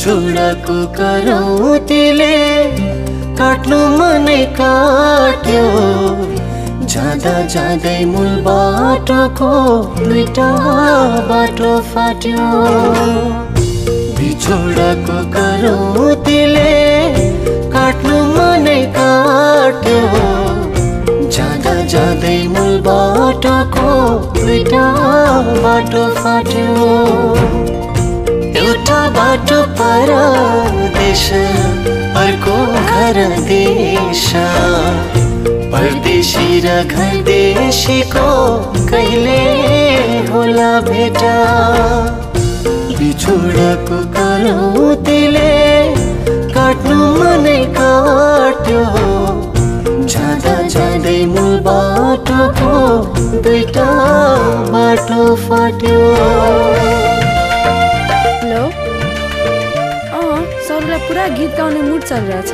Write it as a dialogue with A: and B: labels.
A: बिछोडको करौतीले काट्नु मनै काट्यो जाँदा जाँदै मूल बाटोको दुईटा बाटो फाट्यो बिछोडको करौतीले काट्नु मनै काट्यो जाँदा जाँदै मूल बाटोको दुईटा बाटो फाट्यो एउटा बाटो परदेश अर्को घर देश परदेशी र घर देशीको कहिले होला भेटा बिछोडको करौतीले काट्नु मनै काट्यो जाँदा जाँदै मूल बाटोको दुईटा बाटो फाट्यो।
B: हेलो, सरुलाई पुरा गीत गाउने मुड चलिरहेछ।